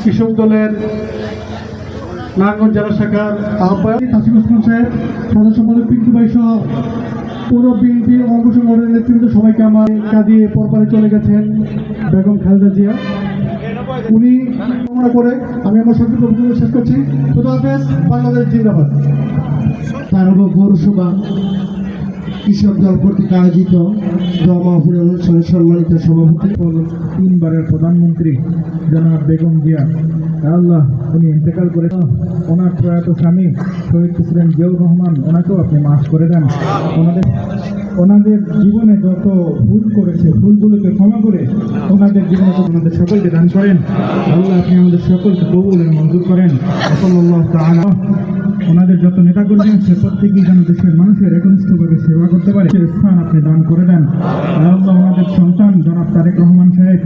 কৃষক দলের নারায়ণগঞ্জ জেলা শাখার আহ্বায়ক তাসিম ওসমান সাহেব, সদস্য সম্পাদক পিন্টু ভাই সহ পৌর বিএনপি অঙ্গ সংগঠনের নেতৃত্ব সবাইকে আমার কাঁদিয়ে পরপারে চলে গেছেন বেগম খালেদা জিয়া। উনি কামনা করে আমি আমার সংক্ষিপ্ত বক্তব্য শেষ করছি। খুদা হাফেজ। বাংলাদেশ জিন্দাবাদ। তারপর পৌরসভা কৃষক দল কর্তৃক আয়োজিত দোয়া মাহফিল অনুষ্ঠানের সম্মানিত সভাপতি, তিনবারের প্রধানমন্ত্রী জনাব বেগম জিয়া, আল্লাহ উনি ইন্তেকাল করে ওনার প্রয়াত স্বামী শহীদ প্রেসিডেন্ট জিয়াউর রহমান, ওনাকেও আপনি মাফ করে দেন। ওনাদের জীবনে যত ভুল করেছে ভুলগুলোকে ক্ষমা করে ওনাদের জীবনে ওনাদের সকলকে দান করেন। আল্লাহ আপনি আমাদের সকলকে কবুল এবং মঞ্জুর করেন। সাল্লাল্লাহু তাআলা ওনাদের যত নেতাকর্মী আছে প্রত্যেকেই যেন দেশের মানুষের একনিষ্ঠভাবে সেবা করতে পারে, সে স্থান আপনি দান করে দেন। আল্লাহ ওনাদের সন্তান জনাব তারেক রহমান সাহেব